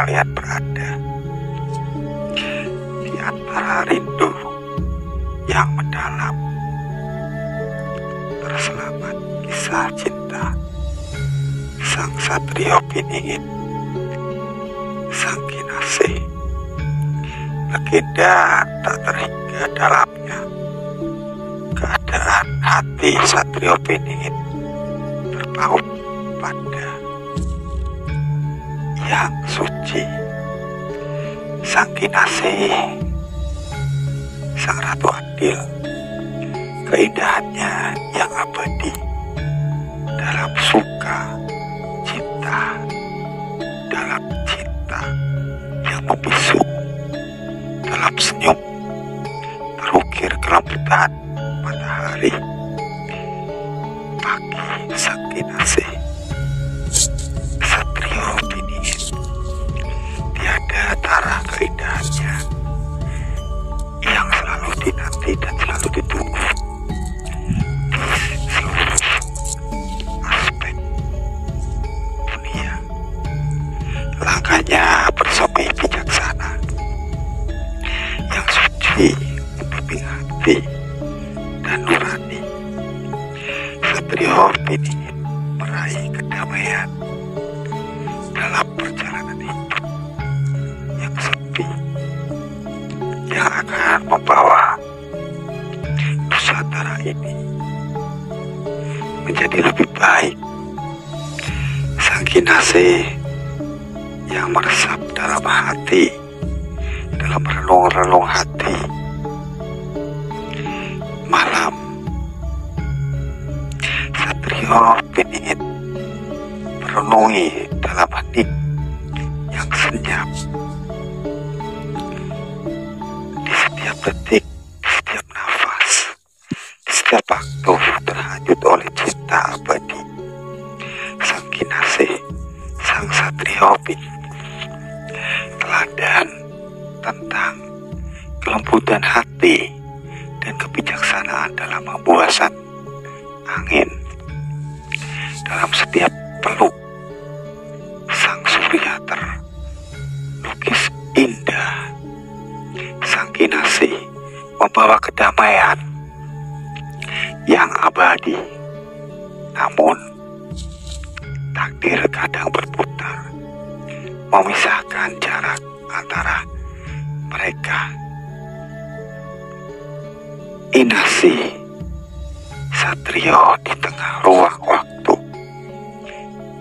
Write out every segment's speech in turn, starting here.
kalian berada, di antara rindu yang mendalam, terselamat kisah cinta sang Satrio Piningit, sang Kinasih, legenda tak terhingga dalamnya. Keadaan hati Satrio Piningit terpaut pada yang suci, sang Kinasih, sang Ratu Adil. Keindahannya yang abadi dalam suka, cinta, dalam cinta yang membisu, dalam senyum terukir kelembutan matahari. Pagi sang Kinasih, Satrio Piningit, tiada tara keindahannya yang selalu dinanti dan selalu ditunggu di seluruh aspek dunia. Langkahnya bersemi bijaksana, yang suci, membimbing hati dan nurani. Satrio Piningit meraih kedamaian dalam perjalanan hidup yang sepi, yang akan membawa Nusantara ini menjadi lebih baik. Sang Kinasih yang meresap dalam hati, dalam relung-relung hati. Malam Satrio Piningit merenungi dalam hening yang senyap. Di setiap detik, di setiap nafas, di setiap waktu terhanyut oleh cinta abadi. Sang Kinasih, sang Satrio Piningit, teladan tentang kelembutan hati dan kebijaksanaan dalam hembuasan angin. Dalam setiap peluk, sang surya terlukis indah. Sang Kinasih membawa kedamaian yang abadi. Namun takdir kadang berputar, memisahkan jarak antara mereka. Inasih Satrio di tengah ruang waktu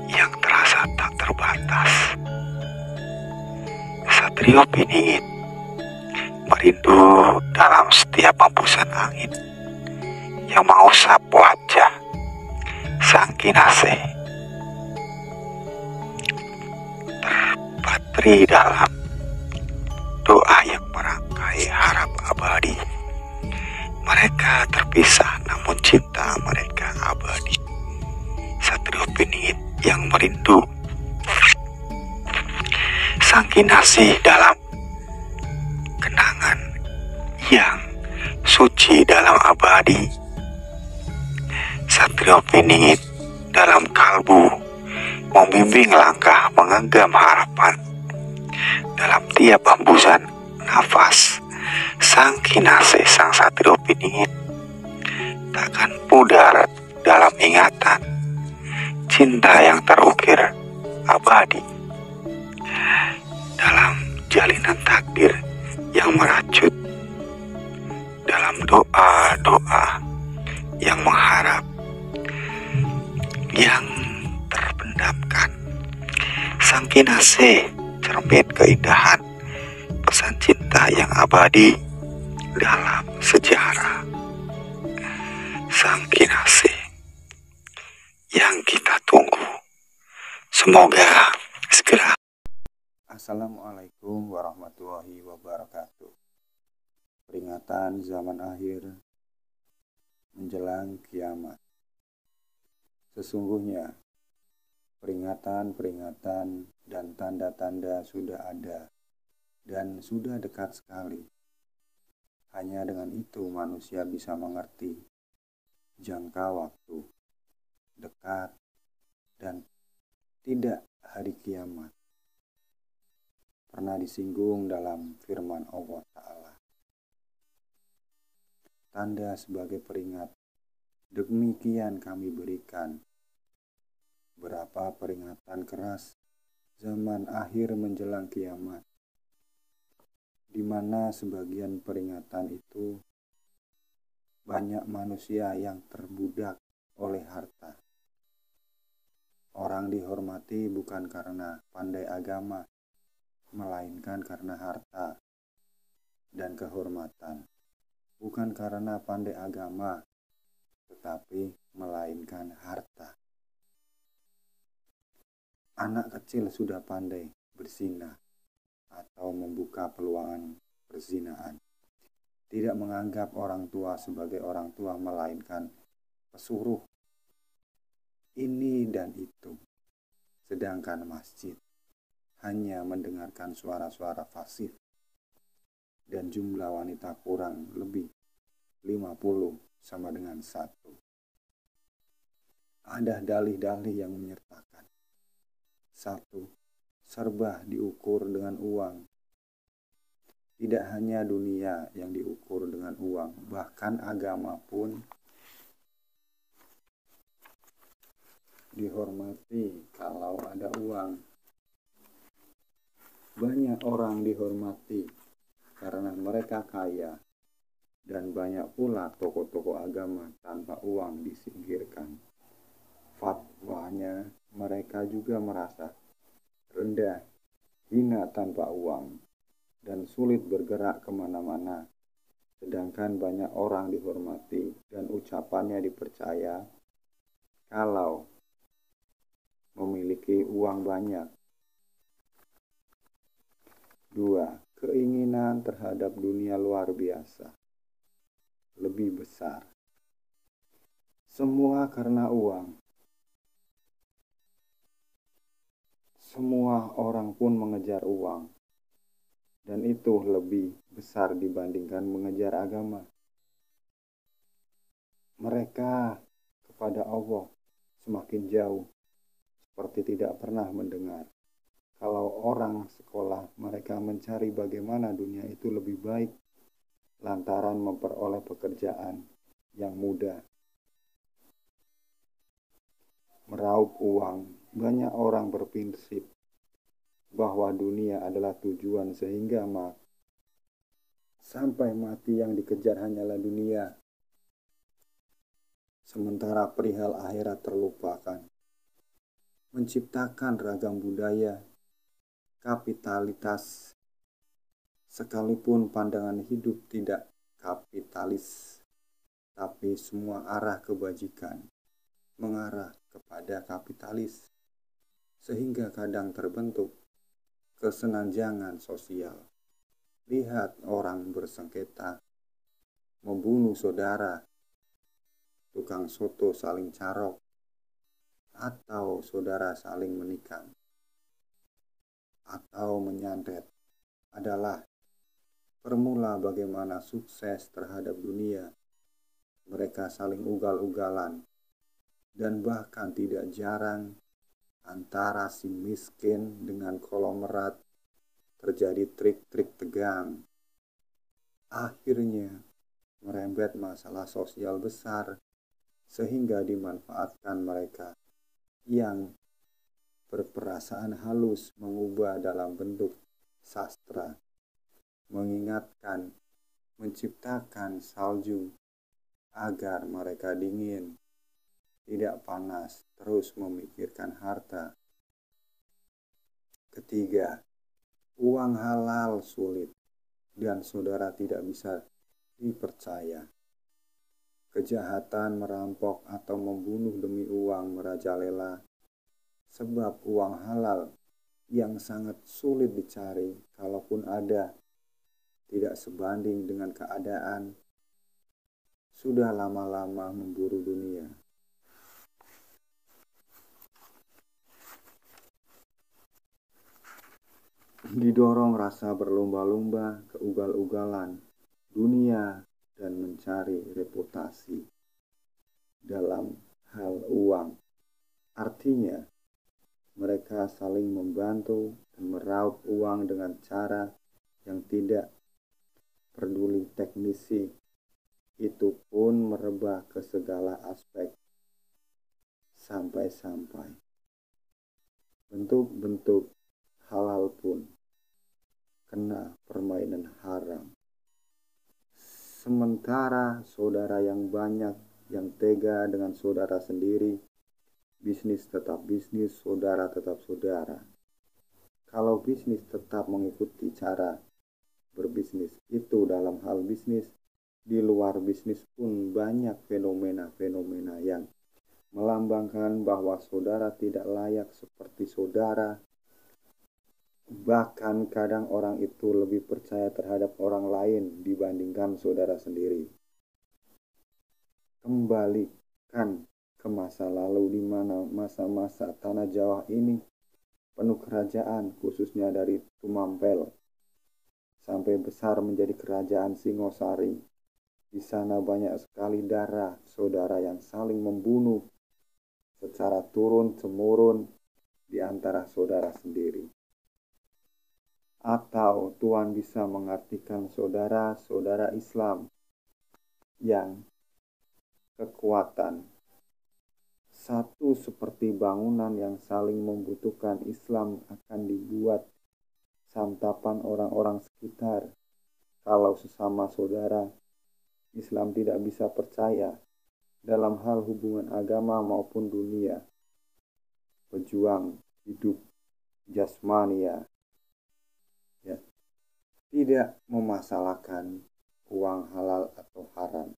yang terasa tak terbatas. Satrio Piningit merindu dalam setiap hembusan angin yang mengusap wajah sang Kinasih. Terpatri dalam doa yang merangkai harap abadi. Mereka terpisah namun cinta mereka abadi. Satrio Piningit yang merindu sang Kinasih dalam kenangan yang suci dalam abadi. Satrio Piningit dalam kalbu membimbing langkah, menggenggam harapan. Dalam tiap hembusan nafas, sang Kinasih, sang Satrio Piningit takkan pudar dalam ingatan cinta yang terukir abadi. Dalam jalinan takdir yang merajut, dalam doa-doa yang mengharap, yang terpendamkan, sang Kinasih cermin keindahan pesan cinta yang abadi dalam sejarah. Sang Kinasih yang kita tunggu, semoga segera. Assalamualaikum warahmatullahi wabarakatuh. Peringatan zaman akhir menjelang kiamat. Sesungguhnya peringatan-peringatan dan tanda-tanda sudah ada dan sudah dekat sekali. Hanya dengan itu manusia bisa mengerti jangka waktu dekat dan tidak hari kiamat. karena disinggung dalam firman Allah Ta'ala. Tanda sebagai peringat, demikian kami berikan berapa peringatan keras zaman akhir menjelang kiamat, di mana sebagian peringatan itu banyak manusia yang terbudak oleh harta. Orang dihormati bukan karena pandai agama, melainkan karena harta dan kehormatan. Bukan karena pandai agama, tetapi melainkan harta. Anak kecil sudah pandai berzina atau membuka peluang perzinaan. Tidak menganggap orang tua sebagai orang tua, melainkan pesuruh ini dan itu. Sedangkan masjid hanya mendengarkan suara-suara fasih dan jumlah wanita kurang lebih 50 sama dengan 1. Ada dalih-dalih yang menyertakan. 1. Serba diukur dengan uang. Tidak hanya dunia yang diukur dengan uang, bahkan agama pun dihormati kalau ada uang. Banyak orang dihormati karena mereka kaya, dan banyak pula tokoh-tokoh agama tanpa uang disingkirkan. Fatwanya mereka juga merasa rendah, hina tanpa uang, dan sulit bergerak kemana-mana. Sedangkan banyak orang dihormati dan ucapannya dipercaya kalau memiliki uang banyak. 2. Keinginan terhadap dunia luar biasa, lebih besar. Semua karena uang. Semua orang pun mengejar uang, dan itu lebih besar dibandingkan mengejar agama. Mereka kepada Allah semakin jauh, seperti tidak pernah mendengar. Kalau orang sekolah, mereka mencari bagaimana dunia itu lebih baik, lantaran memperoleh pekerjaan yang mudah. Meraup uang, banyak orang berprinsip bahwa dunia adalah tujuan, sehingga sampai mati yang dikejar hanyalah dunia. Sementara perihal akhirat terlupakan. Menciptakan ragam budaya, kapitalitas, sekalipun pandangan hidup tidak kapitalis, tapi semua arah kebajikan mengarah kepada kapitalis, sehingga kadang terbentuk kesenjangan sosial. Lihat orang bersengketa, membunuh saudara, tukang soto saling carok, atau saudara saling menikam, atau menyantet, adalah permula bagaimana sukses terhadap dunia. Mereka saling ugal-ugalan, dan bahkan tidak jarang antara si miskin dengan konglomerat terjadi trik-trik tegang. Akhirnya merembet masalah sosial besar, sehingga dimanfaatkan mereka yang berperasaan halus mengubah dalam bentuk sastra, mengingatkan, menciptakan salju agar mereka dingin, tidak panas, terus memikirkan harta. 3. Uang halal sulit dan saudara tidak bisa dipercaya. Kejahatan merampok atau membunuh demi uang merajalela, sebab uang halal yang sangat sulit dicari, kalaupun ada, tidak sebanding dengan keadaan sudah lama-lama memburu dunia. Didorong rasa berlomba-lomba ke ugal-ugalan dunia dan mencari reputasi dalam hal uang. Artinya, Mereka saling membantu dan meraup uang dengan cara yang tidak peduli teknisi. Itu pun merebah ke segala aspek. Sampai-sampai bentuk-bentuk halal pun kena permainan haram. Sementara saudara yang banyak yang tega dengan saudara sendiri, bisnis tetap bisnis, saudara tetap saudara. Kalau bisnis tetap mengikuti cara berbisnis itu dalam hal bisnis, di luar bisnis pun banyak fenomena-fenomena yang melambangkan bahwa saudara tidak layak seperti saudara. Bahkan kadang orang itu lebih percaya terhadap orang lain dibandingkan saudara sendiri. Kembalikan ke masa lalu di mana masa-masa tanah Jawa ini penuh kerajaan, khususnya dari Tumampel sampai besar menjadi kerajaan Singosari. Di sana banyak sekali darah saudara yang saling membunuh secara turun-temurun di antara saudara sendiri. Atau Tuhan bisa mengartikan saudara-saudara Islam yang kekuatan satu seperti bangunan yang saling membutuhkan. Islam akan dibuat santapan orang-orang sekitar. Kalau sesama saudara Islam tidak bisa percaya dalam hal hubungan agama maupun dunia, pejuang hidup jasmania, ya, tidak memasalahkan uang halal atau haram.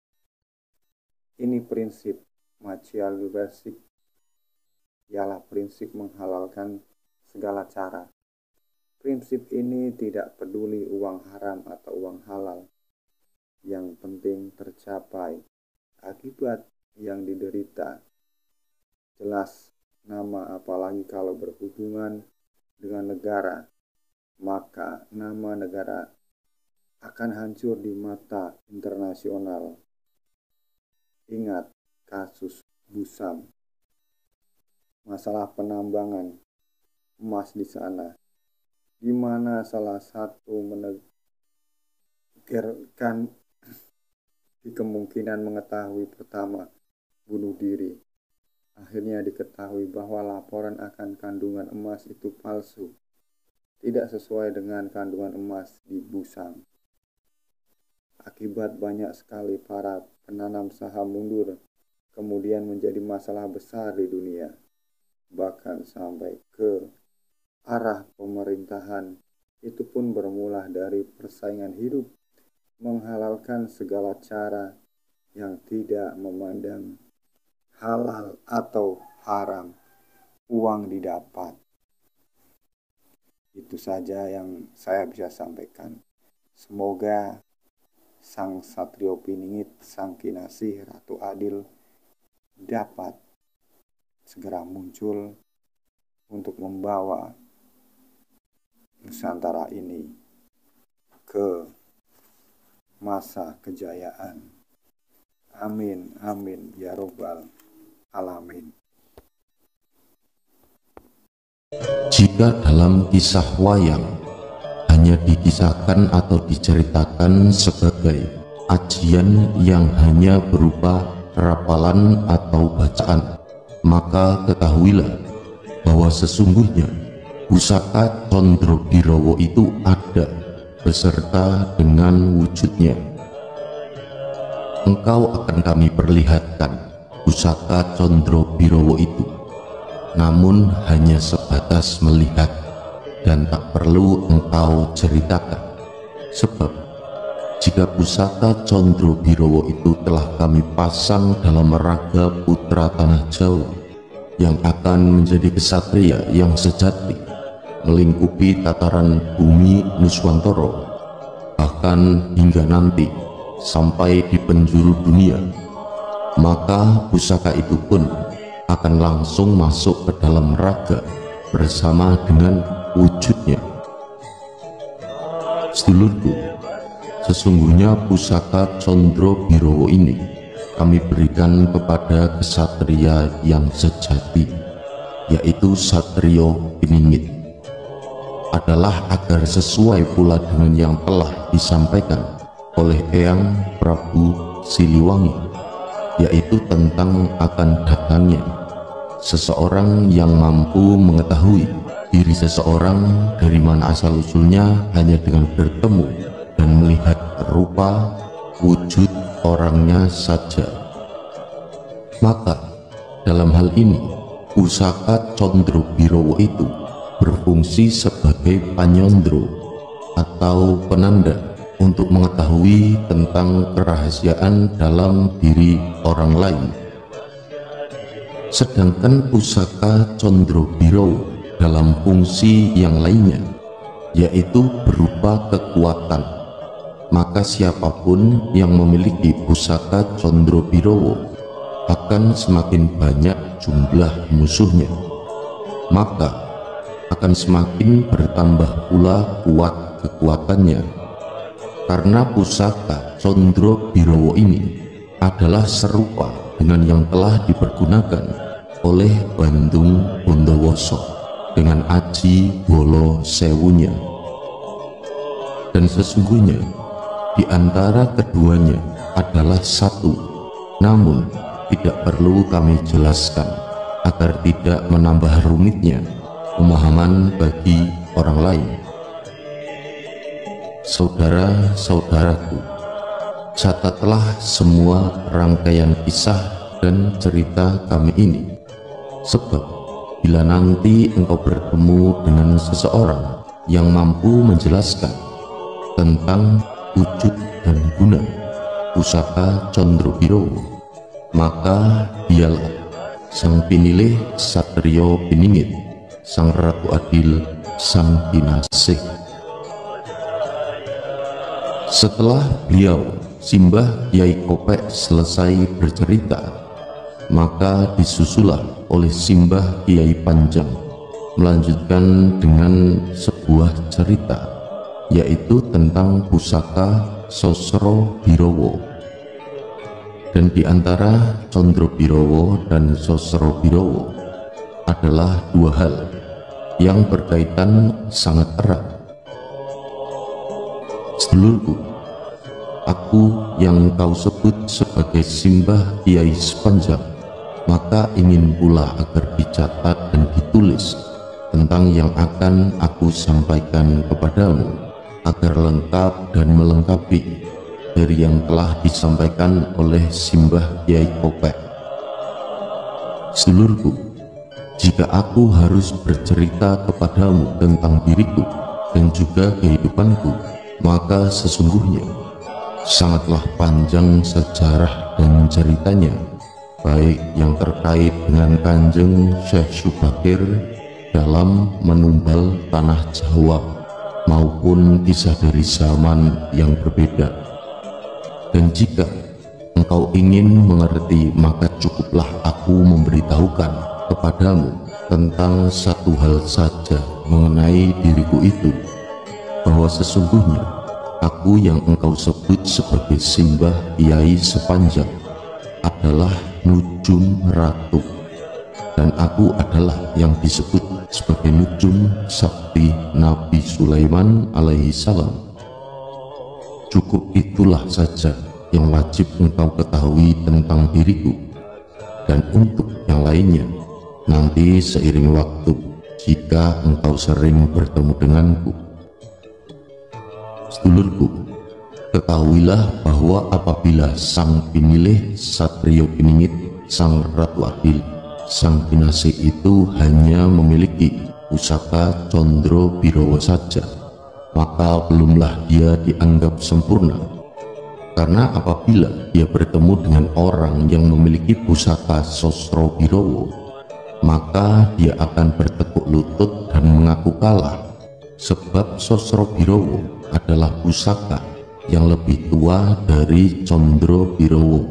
Ini prinsip materialistik, ialah prinsip menghalalkan segala cara. Prinsip ini tidak peduli uang haram atau uang halal. Yang penting tercapai akibat yang diderita. Jelas nama, apalagi kalau berhubungan dengan negara, maka nama negara akan hancur di mata internasional. Ingat kasus Busam, masalah penambangan emas di sana, di mana salah satu menegarkan di kemungkinan mengetahui pertama bunuh diri. Akhirnya diketahui bahwa laporan akan kandungan emas itu palsu, tidak sesuai dengan kandungan emas di Busam. Akibat banyak sekali para penanam saham mundur, kemudian menjadi masalah besar di dunia, bahkan sampai ke arah pemerintahan. Itu pun bermula dari persaingan hidup, menghalalkan segala cara yang tidak memandang halal atau haram. Uang didapat. Itu saja yang saya bisa sampaikan. Semoga Sang Satrio Piningit, Sang Kinasih, Ratu Adil dapat segera muncul untuk membawa Nusantara ini ke masa kejayaan. Amin, amin, ya robbal alamin. Jika dalam kisah wayang hanya dikisahkan atau diceritakan sebagai ajian yang hanya berupa rapalan atau bacaan, maka ketahuilah bahwa sesungguhnya pusaka Condro Birowo itu ada beserta dengan wujudnya. Engkau akan kami perlihatkan pusaka Condro Birowo itu, namun hanya sebatas melihat dan tak perlu engkau ceritakan. Sebab jika pusaka Condro Birowo itu telah kami pasang dalam raga putra tanah Jawa yang akan menjadi kesatria yang sejati, melingkupi tataran bumi Nuswantara, bahkan hingga nanti sampai di penjuru dunia, maka pusaka itu pun akan langsung masuk ke dalam raga bersama dengan wujudnya. Sedulurku, sesungguhnya pusaka Condro Birowo ini kami berikan kepada kesatria yang sejati, yaitu Satrio Piningit, adalah agar sesuai pula dengan yang telah disampaikan oleh Eyang Prabu Siliwangi, yaitu tentang akan datangnya seseorang yang mampu mengetahui diri seseorang dari mana asal-usulnya hanya dengan bertemu dan melihat rupa wujud orangnya saja. Maka dalam hal ini pusaka Condro Birowo itu berfungsi sebagai panyondro atau penanda untuk mengetahui tentang kerahasiaan dalam diri orang lain. Sedangkan pusaka Condro Birowo dalam fungsi yang lainnya, yaitu berupa kekuatan, maka siapapun yang memiliki pusaka Condro Birowo akan semakin banyak jumlah musuhnya, maka akan semakin bertambah pula kuat kekuatannya. Karena pusaka Condro Birowo ini adalah serupa dengan yang telah dipergunakan oleh Bandung Bondowoso dengan Aji Bolo Sewunya. Dan sesungguhnya di antara keduanya adalah satu, namun tidak perlu kami jelaskan agar tidak menambah rumitnya pemahaman bagi orang lain. Saudara-saudaraku, catatlah semua rangkaian kisah dan cerita kami ini, sebab bila nanti engkau bertemu dengan seseorang yang mampu menjelaskan tentang wujud dan guna pusaka Condro Birowo, maka dialah sang pinilih Satrio Piningit, sang Ratu Adil, sang Kinasih. Setelah beliau Simbah Kyai Kopek selesai bercerita, maka disusulah oleh Simbah Kyai Panjang melanjutkan dengan sebuah cerita, yaitu tentang pusaka Sosro Birowo. Dan di antara Condro Birowo dan Sosro Birowo adalah dua hal yang berkaitan sangat erat. Sedulurku, aku yang kau sebut sebagai Simbah Kyai Sepanjang, maka ingin pula agar dicatat dan ditulis tentang yang akan aku sampaikan kepadamu, agar lengkap dan melengkapi dari yang telah disampaikan oleh Simbah Kyai Kopek. Sedulurku, jika aku harus bercerita kepadamu tentang diriku dan juga kehidupanku, maka sesungguhnya sangatlah panjang sejarah dan ceritanya, baik yang terkait dengan Kanjeng Syekh Subakir dalam menumbal tanah Jawa maupun kisah dari zaman yang berbeda. Dan jika engkau ingin mengerti, maka cukuplah aku memberitahukan kepadamu tentang satu hal saja mengenai diriku itu, bahwa sesungguhnya aku yang engkau sebut sebagai Simbah Kyai Sepanjang adalah Nujum Ratu, dan aku adalah yang disebut sebagai Nujum Sakti Nabi Sulaiman alaihi salam. Cukup itulah saja yang wajib engkau ketahui tentang diriku, dan untuk yang lainnya nanti seiring waktu jika engkau sering bertemu denganku. Sedulurku, ketahuilah bahwa apabila sang pinilih Satrio Piningit, sang Ratu Adil, sang Kinasih itu hanya memiliki pusaka Condro Birowo saja, maka belumlah dia dianggap sempurna. Karena apabila dia bertemu dengan orang yang memiliki pusaka Sosro Birowo, maka dia akan bertekuk lutut dan mengaku kalah, sebab Sosro Birowo adalah pusaka yang lebih tua dari Condro Birowo.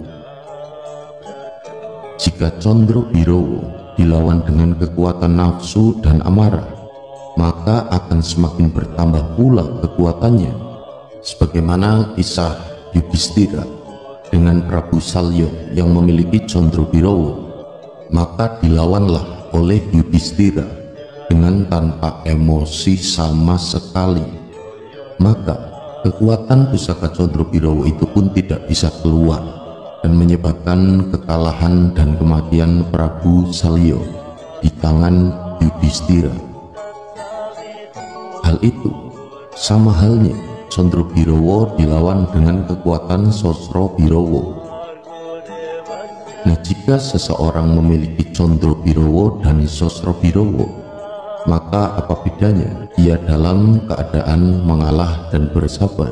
Jika Condro Birowo dilawan dengan kekuatan nafsu dan amarah, maka akan semakin bertambah pula kekuatannya, sebagaimana kisah Yudhistira dengan Prabu Salya yang memiliki Condro Birowo. Maka dilawanlah oleh Yudhistira dengan tanpa emosi sama sekali. Maka kekuatan pusaka Condrobirowo itu pun tidak bisa keluar dan menyebabkan kekalahan dan kematian Prabu Salya di tangan Yudhistira. Hal itu sama halnya Condrobirowo dilawan dengan kekuatan Sosrobirowo. Nah, jika seseorang memiliki Condrobirowo dan Sosrobirowo, maka apa bedanya ia dalam keadaan mengalah dan bersabar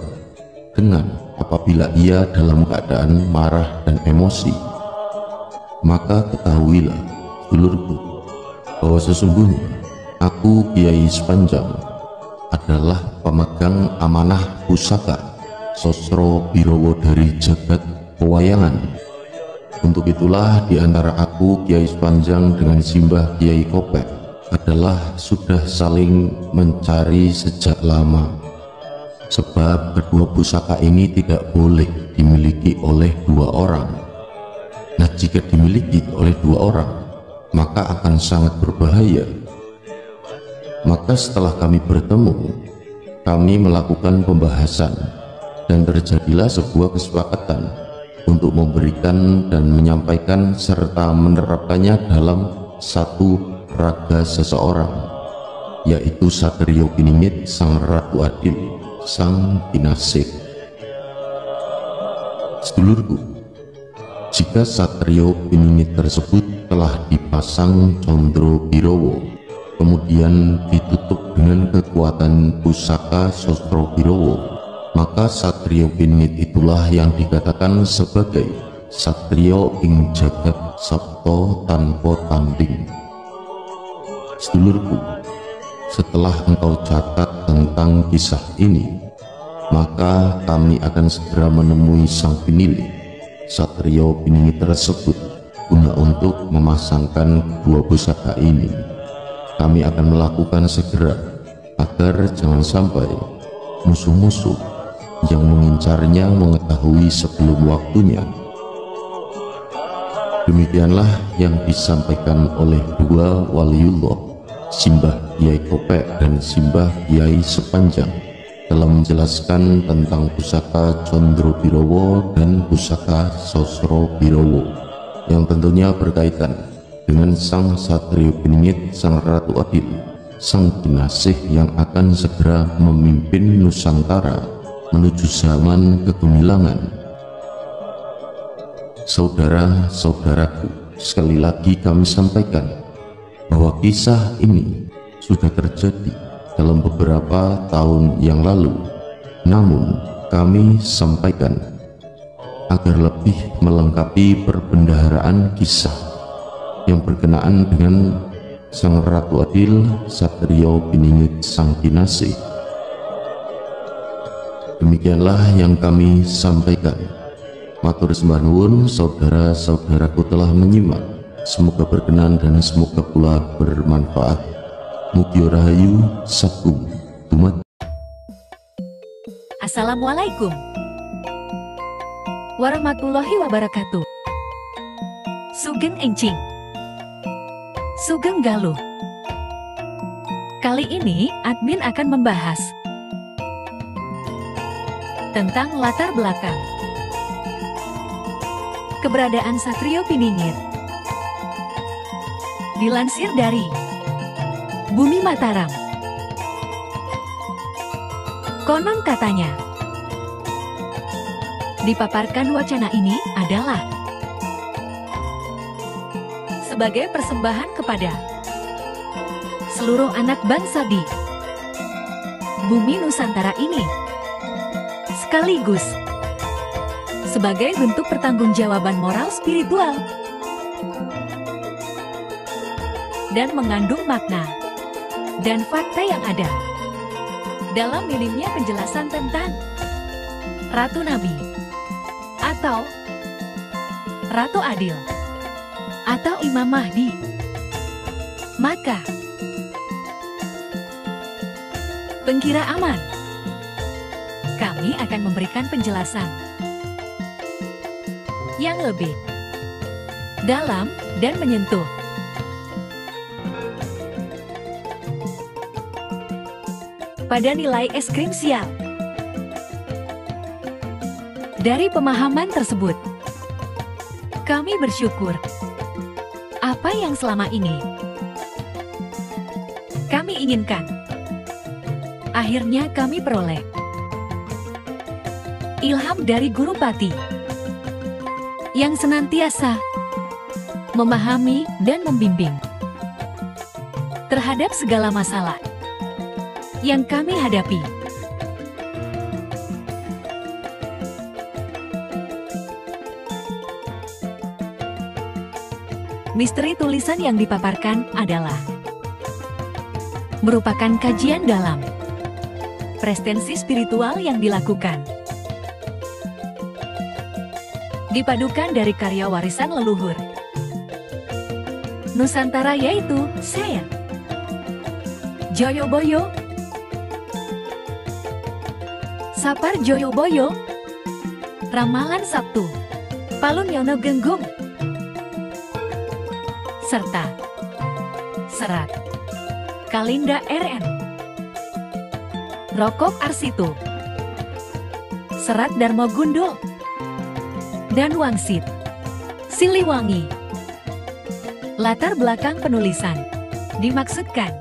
dengan apabila ia dalam keadaan marah dan emosi? Maka ketahuilah, dulurku, bahwa sesungguhnya aku, Kiai Sepanjang, adalah pemegang amanah pusaka Sosrobirowo dari jagat pewayangan. Untuk itulah di antara aku, Kiai Sepanjang, dengan Simbah Kiai Kopek adalah sudah saling mencari sejak lama. Sebab kedua pusaka ini tidak boleh dimiliki oleh dua orang. Nah, jika dimiliki oleh dua orang, maka akan sangat berbahaya. Maka setelah kami bertemu, kami melakukan pembahasan dan terjadilah sebuah kesepakatan untuk memberikan dan menyampaikan serta menerapkannya dalam satu raga seseorang, yaitu Satrio Piningit Sang Ratu Adil Sang Kinasih. Sedulurku, jika Satrio Piningit tersebut telah dipasang Condrobirowo, kemudian ditutup dengan kekuatan pusaka Sosrobirowo, maka Satrio Piningit itulah yang dikatakan sebagai Satrio ing jagat sabto tanpa tanding. Sedulurku, setelah engkau catat tentang kisah ini, maka kami akan segera menemui sang penilik Satrio Piningit tersebut guna untuk memasangkan dua pusaka ini. Kami akan melakukan segera agar jangan sampai musuh-musuh yang mengincarnya mengetahui sebelum waktunya. Demikianlah yang disampaikan oleh dua waliullah, Simbah Kiai Kopek dan Simbah Kiai Sepanjang, dalam menjelaskan tentang pusaka Condrobirowo dan pusaka Sosrobirowo, yang tentunya berkaitan dengan Sang Satrio Piningit Sang Ratu Adil Sang Kinasih yang akan segera memimpin Nusantara menuju zaman kegemilangan. Saudara-saudaraku, sekali lagi kami sampaikan bahwa kisah ini sudah terjadi dalam beberapa tahun yang lalu. Namun kami sampaikan agar lebih melengkapi perbendaharaan kisah yang berkenaan dengan Sang Ratu Adil Satrio Piningit Sang Kinasih. Demikianlah yang kami sampaikan. Matur sembah nuwun, saudara-saudaraku telah menyimak. Semoga berkenan dan semoga pula bermanfaat. Mugi rahayu sakum dumat. Assalamualaikum warahmatullahi wabarakatuh. Sugeng Encing, Sugeng Galuh. Kali ini admin akan membahas tentang latar belakang keberadaan Satrio Piningit. Dilansir dari Bumi Mataram, konon katanya, dipaparkan wacana ini adalah sebagai persembahan kepada seluruh anak bangsa di bumi Nusantara ini, sekaligus sebagai bentuk pertanggungjawaban moral spiritual dan mengandung makna dan fakta yang ada dalam minimnya penjelasan tentang Ratu Nabi atau Ratu Adil atau Imam Mahdi. Maka pengkira aman, kami akan memberikan penjelasan yang lebih dalam dan menyentuh kepada nilai es krim siap. Dari pemahaman tersebut, kami bersyukur apa yang selama ini kami inginkan, akhirnya kami peroleh. Ilham dari Guru Pati yang senantiasa memahami dan membimbing terhadap segala masalah yang kami hadapi. Misteri tulisan yang dipaparkan adalah merupakan kajian dalam prestensi spiritual yang dilakukan, dipadukan dari karya warisan leluhur Nusantara, yaitu Syekh Joyoboyo, Sapar Joyoboyo, Ramalan Sabtu, Palun Yono Genggung, serta Serat Kalinda RN, Rokok Arsitu, Serat Darmo Gundul, dan Wangsit Siliwangi. Latar belakang penulisan dimaksudkan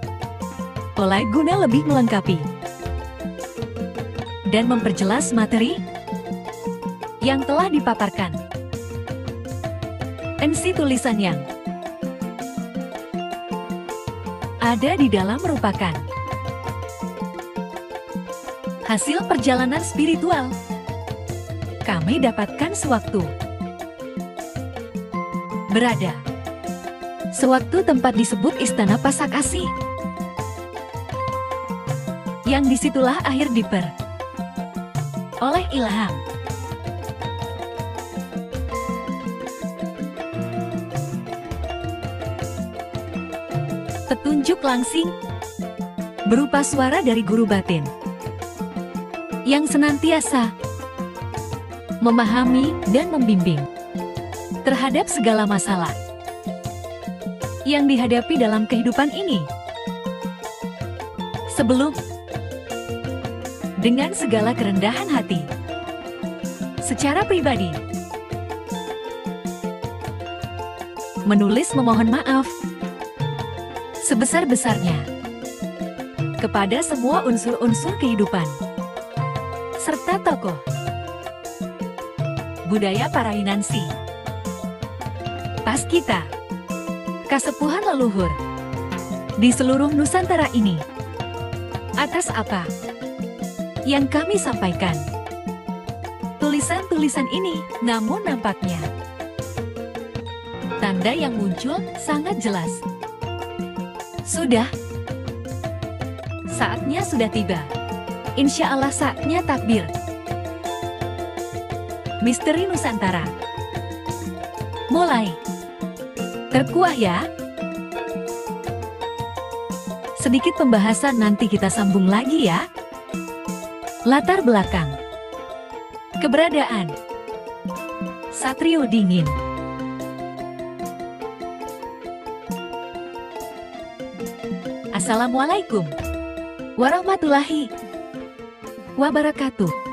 oleh guna lebih melengkapi dan memperjelas materi yang telah dipaparkan. Isi tulisan yang ada di dalam merupakan hasil perjalanan spiritual kami dapatkan sewaktu berada sewaktu tempat disebut Istana Pasak Asih, yang disitulah akhir diper oleh ilham. Petunjuk langsing berupa suara dari guru batin yang senantiasa memahami dan membimbing terhadap segala masalah yang dihadapi dalam kehidupan ini. Sebelum, dengan segala kerendahan hati, secara pribadi, menulis memohon maaf sebesar-besarnya kepada semua unsur-unsur kehidupan serta tokoh budaya Parahinansi, Paskita, kasepuhan leluhur di seluruh Nusantara ini, atas apa yang kami sampaikan. Tulisan-tulisan ini namun nampaknya tanda yang muncul sangat jelas. Saatnya sudah tiba. Insya Allah saatnya takbir. Misteri Nusantara mulai terkuah ya. Sedikit pembahasan nanti kita sambung lagi ya. Latar belakang keberadaan Satrio Dingin. Assalamualaikum warahmatullahi wabarakatuh.